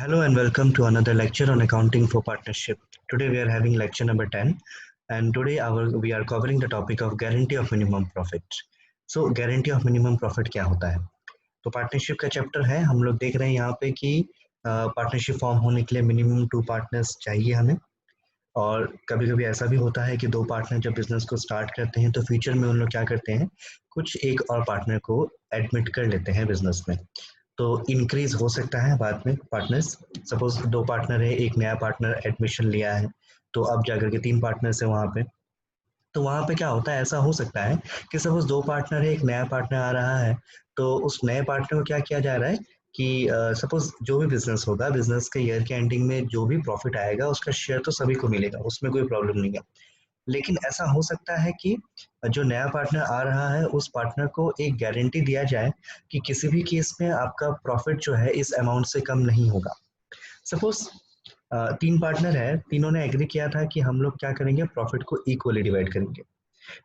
Hello and welcome to another lecture on accounting for partnership. Today we are having lecture number 10 and today we are covering the topic of guarantee of minimum profit. So guarantee of minimum profit क्या होता है? तो partnership का chapter है। हम लोग देख रहे हैं यहाँ पे कि पार्टनरशिप फॉर्म होने के लिए मिनिमम 2 पार्टनर्स चाहिए हमें। और कभी-कभी ऐसा भी होता है कि 2 पार्टनर जब बिजनेस को स्टार्ट करते हैं तो फ्यूचर में उन लोग क्या करते हैं, कुछ एक और पार्टनर को एडमिट कर लेते हैं बिजनेस में। तो इंक्रीज हो सकता है बाद में पार्टनर्स। सपोज 2 पार्टनर है, एक नया पार्टनर एडमिशन लिया है, तो अब जाकर के 3 पार्टनर्स है वहाँ पे। तो वहाँ पे क्या होता है, ऐसा हो सकता है कि सपोज 2 पार्टनर है, एक नया पार्टनर आ रहा है, तो उस नए पार्टनर को क्या किया जा रहा है कि सपोज जो भी बिजनेस होगा, बिजनेस के ईयर के एंडिंग में जो भी प्रॉफिट आएगा उसका शेयर तो सभी को मिलेगा, उसमें कोई प्रॉब्लम नहीं है। लेकिन ऐसा हो सकता है कि जो नया पार्टनर आ रहा है उस पार्टनर को एक गारंटी दिया जाए कि किसी भी केस में आपका प्रॉफिट जो है इस अमाउंट से कम नहीं होगा। सपोज 3 पार्टनर है, तीनों ने एग्री किया था कि हम लोग क्या करेंगे, प्रॉफिट को इक्वली डिवाइड करेंगे।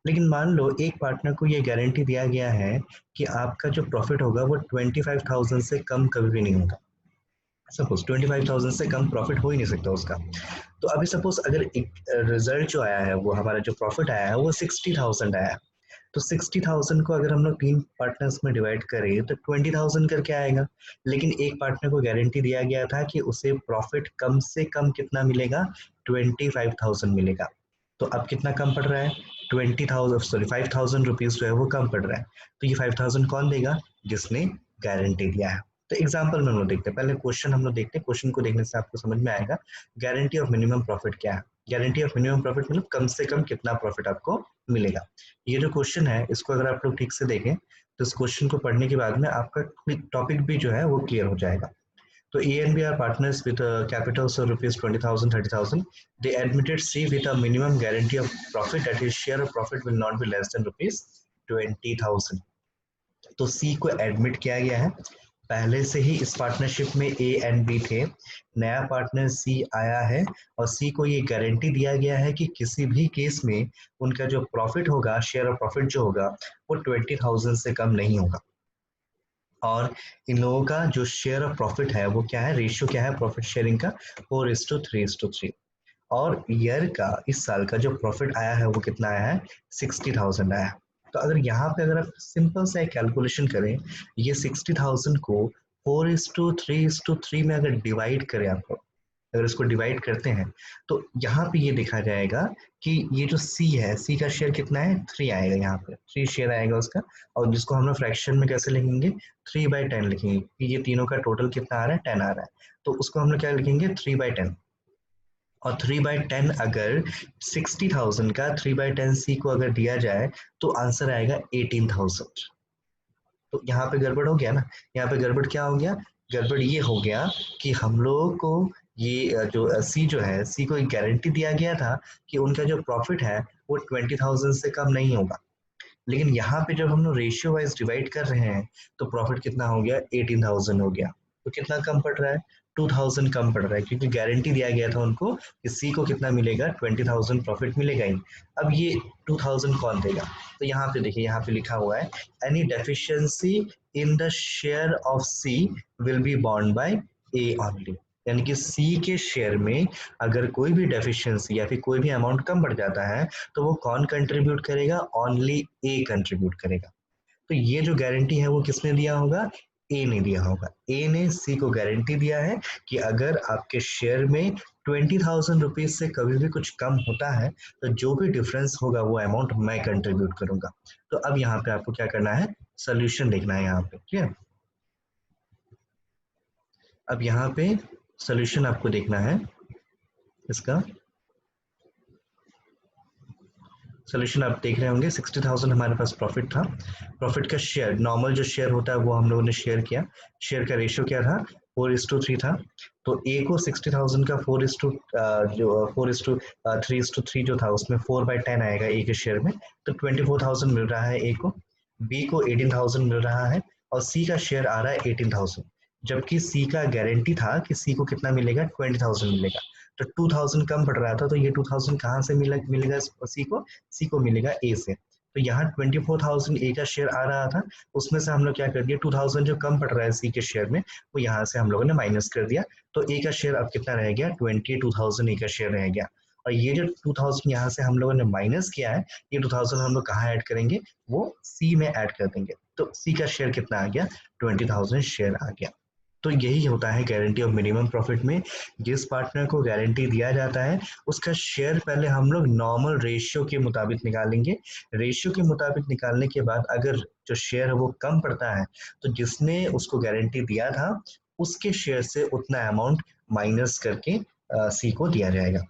लेकिन मान लो एक पार्टनर को ये गारंटी दिया गया है कि आपका जो प्रॉफिट होगा वो 25,000 से कम कभी भी नहीं होगा। सपोज 25,000 से कम प्रॉफिट हो ही नहीं सकता उसका। तो अभी सपोज अगर एक रिजल्ट जो आया है, वो हमारा जो प्रॉफिट आया है वो 60,000 आया है, तो 60,000 को अगर हम लोग 3 पार्टनर्स में डिवाइड करें तो 20,000 करके आएगा। लेकिन एक पार्टनर को गारंटी दिया गया था कि उसे प्रॉफिट कम से कम कितना मिलेगा, 25,000 मिलेगा। तो अब कितना कम पड़ रहा है, 5,000 रुपीज जो है वो कम पड़ रहा है। तो ये 5,000 कौन देगा, जिसने गारंटी दिया है। तो एग्जाम्पल में हम लोग देखते हैं, पहले क्वेश्चन हम लोग देखते हैं, क्वेश्चन को देखने से आपको समझ में आएगा गारंटी ऑफ मिनिमम प्रॉफिट क्या है। गारंटी ऑफ मिनिमम प्रॉफिट मतलब कम से कम कितना प्रॉफिट आपको मिलेगा। ये जो क्वेश्चन है इसको अगर आप लोग ठीक से देखें तो इस क्वेश्चन को पढ़ने के बाद में आपका टॉपिक भी जो है वो क्लियर हो जाएगा। तो A and B are partners with capitals of rupees 20,000 30,000, they admitted C with a minimum guarantee of profit that is share of profit will not be less than rupees 20,000। तो सी को admit किया गया है, पहले से ही इस पार्टनरशिप में ए and B थे, नया पार्टनर सी आया है और सी को ये गारंटी दिया गया है कि किसी भी केस में उनका जो प्रॉफिट होगा, शेयर ऑफ प्रॉफिट जो होगा वो 20,000 से कम नहीं होगा। और इन लोगों का जो शेयर ऑफ प्रॉफिट है वो क्या है, रेशियो क्या है प्रॉफिट शेयरिंग का, 4:3:3। और ईयर का, इस साल का जो प्रॉफिट आया है वो कितना आया है, 60,000 आया है। तो अगर यहाँ पे अगर आप सिंपल सा एक कैलकुलेशन करें, ये 60,000 को 4:3:3 में अगर डिवाइड करें आप लोग, अगर इसको डिवाइड करते हैं तो यहाँ पे ये देखा जाएगा कि ये जो सी है, सी का शेयर कितना है, 3 आएगा, यहाँ पे 3 शेयर आएगा उसका। और जिसको हम लोग फ्रैक्शन में कैसे लिखेंगे, 3/10 लिखेंगे कि ये तीनों का टोटल कितना आ रहा है, 10 आ रहा है। तो उसको हम लोग क्या लिखेंगे, 3/10। और 3/10 अगर 60,000 का 3/10 सी को अगर दिया जाए तो आंसर आएगा 18,000। तो यहाँ पे गड़बड़ हो गया ना, यहाँ पे गड़बड़ क्या हो गया, गड़बड़ ये हो गया कि हम लोगों को ये जो सी जो है, सी को एक गारंटी दिया गया था कि उनका जो प्रॉफिट है वो 20,000 से कम नहीं होगा। लेकिन यहाँ पे जब हम लोग रेशियो वाइज डिवाइड कर रहे हैं तो प्रॉफिट कितना हो गया, 18,000 हो गया। तो कितना कम पड़ रहा है, 2,000 कम पड़ रहा है, क्योंकि गारंटी दिया गया था उनको कि सी को कितना मिलेगा, 20,000 प्रॉफिट मिलेगा ही। अब ये 2,000 कौन देगा, तो यहाँ पे देखिए, यहाँ पे लिखा हुआ है any deficiency in the share of C will be borne by A only. यानी कि सी के शेयर में अगर कोई भी डेफिशिएंसी या फिर कोई भी अमाउंट कम बढ़ जाता है तो वो कौन कंट्रीब्यूट करेगा, ओनली ए कंट्रीब्यूट करेगा। तो ये जो गारंटी है वो किसने दिया होगा, ए ने दिया होगा। ए ने सी को गारंटी दिया है कि अगर आपके शेयर में 20,000 रुपीज से कभी भी कुछ कम होता है तो जो भी डिफरेंस होगा वो अमाउंट मैं कंट्रीब्यूट करूंगा। तो अब यहाँ पे आपको क्या करना है, सोल्यूशन देखना है यहाँ पे, ठीक है। अब यहाँ पे सोल्यूशन आपको देखना है इसका। सोल्यूशन आप देख रहे होंगे, 60,000 हमारे पास प्रॉफिट था, प्रॉफिट का शेयर, नॉर्मल जो शेयर होता है वो हम लोगों ने शेयर किया, शेयर का रेशियो क्या था, 4:3 था। तो ए को 60,000 का 3:3 जो था उसमें 4/10 आएगा ए के शेयर में, तो 24,000 मिल रहा है ए को, बी को 18,000 मिल रहा है और सी का शेयर आ रहा है 18,000। जबकि सी का गारंटी था कि सी को कितना मिलेगा, 20,000 मिलेगा। तो 2,000 कम पड़ रहा था, तो ये 2,000 कहाँ से मिलेगा सी को, सी को मिलेगा ए से। तो यहाँ 24,000 ए का शेयर आ रहा था, उसमें से हम लोग क्या कर दिया, 2,000 जो कम पड़ रहा है सी के शेयर में वो यहाँ से हम लोगों ने माइनस कर दिया। तो ए का शेयर अब कितना रह गया, 22,000 ए का शेयर रह गया। और ये जो 2000 यहाँ से हम लोगों ने माइनस किया है, ये 2000 हम लोग कहाँ ऐड करेंगे, वो सी में ऐड कर देंगे। तो सी का शेयर कितना आ गया, 20,000 शेयर आ गया। तो यही होता है गारंटी ऑफ मिनिमम प्रॉफिट में। जिस पार्टनर को गारंटी दिया जाता है उसका शेयर पहले हम लोग नॉर्मल रेशियो के मुताबिक निकालेंगे। रेशियो के मुताबिक निकालने के बाद अगर जो शेयर है वो कम पड़ता है तो जिसने उसको गारंटी दिया था उसके शेयर से उतना अमाउंट माइनस करके सी को दिया जाएगा।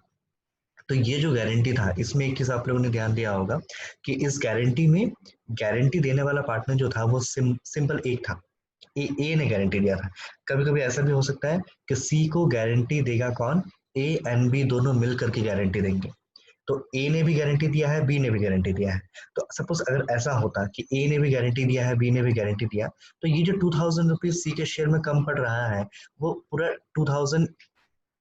तो ये जो गारंटी था इसमें एक चीज आप लोगों ने ध्यान दिया होगा कि इस गारंटी में गारंटी देने वाला पार्टनर जो था वो सिंपल एक था, ए ने गारंटी दिया था। कभी कभी ऐसा भी हो सकता है कि सी को गारंटी देगा कौन, ए एंड बी दोनों मिल करके गारंटी देंगे। तो ए ने भी गारंटी दिया है, बी ने भी गारंटी दिया है। तो सपोज अगर ऐसा होता कि ए ने भी गारंटी दिया है, बी ने भी गारंटी दिया, तो ये जो 2,000 रुपीज सी के शेयर में कम पड़ रहा है वो पूरा 2,000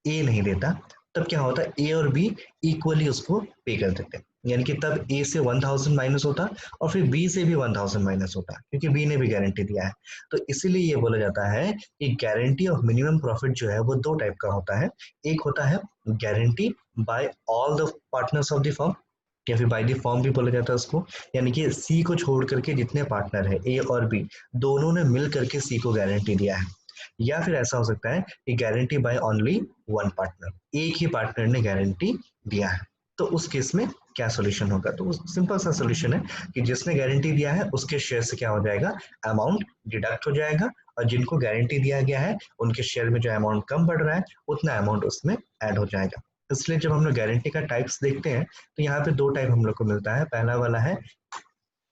ए नहीं देता। तब क्या होता है, ए और बी इक्वली उसको पे कर देते हैं, यानी कि तब ए से 1,000 माइनस होता और फिर बी से भी 1,000 माइनस होता, क्योंकि बी ने भी गारंटी दिया है। तो इसीलिए ये बोला जाता है कि गारंटी ऑफ मिनिमम प्रॉफिट जो है वो दो टाइप का होता है। एक होता है guarantee bye all the partners of the firm, या फिर बाय द फर्म भी बोला जाता है उसको, यानी कि सी को छोड़ करके जितने पार्टनर है ए और बी दोनों ने मिल करके सी को गारंटी दिया है। या फिर ऐसा हो सकता है कि guarantee by only one partner, एक ही पार्टनर ने गारंटी दिया है। तो उस केस में क्या सोल्यूशन होगा, तो सिंपल सा सोल्यूशन है कि जिसने गारंटी दिया है उसके शेयर से क्या हो जाएगा, अमाउंट डिडक्ट हो जाएगा, और जिनको गारंटी दिया गया है उनके शेयर में जो अमाउंट कम बढ़ रहा है उतना अमाउंट उसमें ऐड हो जाएगा। इसलिए जब हम लोग गारंटी का टाइप्स देखते हैं तो यहाँ पे दो टाइप हम लोग को मिलता है। पहला वाला है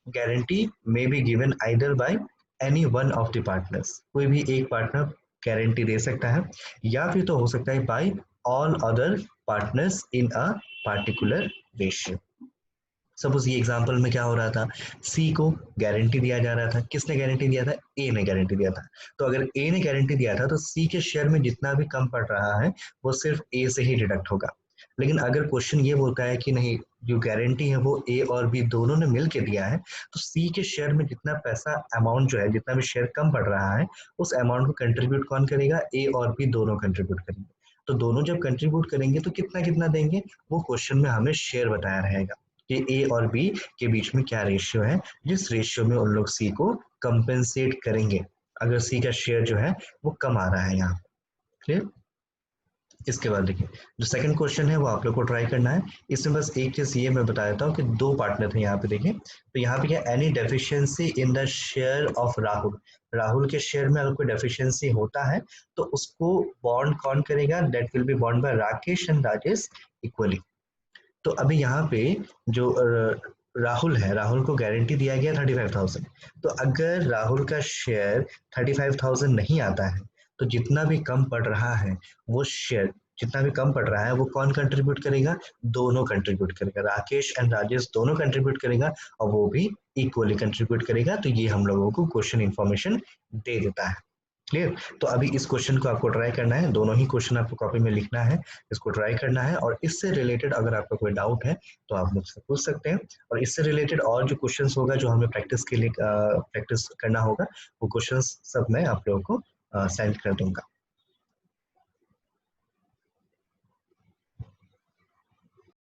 guarantee may be given either by any one of the partners, कोई भी एक पार्टनर गारंटी दे सकता है, या फिर तो हो सकता है by all other partners in a particular ratio. Suppose ये एग्जांपल में क्या हो रहा था, सी को गारंटी दिया जा रहा था, किसने गारंटी दिया था, ए ने गारंटी दिया था। तो अगर ए ने गारंटी दिया था तो सी के शेयर में जितना भी कम पड़ रहा है वो सिर्फ ए से ही डिडक्ट होगा। लेकिन अगर क्वेश्चन ये बोलता है कि नहीं, जो गारंटी है वो ए और बी दोनों ने मिल के दिया है, तो सी के शेयर में जितना पैसा अमाउंट जो है, जितना भी शेयर कम पड़ रहा है उस अमाउंट को कंट्रीब्यूट कौन करेगा, ए और बी दोनों कंट्रीब्यूट करेंगे। तो दोनों जब कंट्रीब्यूट करेंगे तो कितना कितना देंगे, वो क्वेश्चन में हमें शेयर बताया रहेगा कि ए और बी के बीच में क्या रेशियो है, जिस रेशियो में उन लोग सी को कंपेंसेट करेंगे अगर सी का शेयर जो है वो कम आ रहा है यहाँ। क्लियर। इसके बाद देखिए जो सेकंड क्वेश्चन है वो आप लोग को ट्राई करना है। इसमें बस एक चीज ये मैं बता देता हूँ कि दो पार्टनर थे यहाँ पे। देखिए तो यहाँ पे क्या, any deficiency in the share of Rahul, Rahul के शेयर में अगर कोई डेफिशिएंसी होता है तो उसको बॉन्ड कौन करेगा, that will be bond by Rakesh and Rajesh equally. तो अभी यहाँ पे जो राहुल है, राहुल को गारंटी दिया गया 35,000। तो अगर राहुल का शेयर 35,000 नहीं आता है तो जितना भी कम पड़ रहा है वो शेयर, जितना भी कम पड़ रहा है वो कौन कंट्रीब्यूट करेगा, दोनों कंट्रीब्यूट करेगा, राकेश एंड राजेश दोनों कंट्रीब्यूट करेगा और वो भी इक्वली कंट्रीब्यूट करेगा। तो ये हम लोगों को क्वेश्चन इन्फॉर्मेशन दे देता है। क्लियर। तो अभी इस क्वेश्चन को आपको ट्राई करना है, दोनों ही क्वेश्चन आपको कॉपी में लिखना है, इसको ट्राई करना है, और इससे रिलेटेड अगर आपका कोई डाउट है तो आप मुझसे पूछ सकते हैं। और इससे रिलेटेड और जो क्वेश्चंस होगा जो हमें प्रैक्टिस के लिए प्रैक्टिस करना होगा वो क्वेश्चंस सब मैं आप लोगों को सेंड कर दूंगा।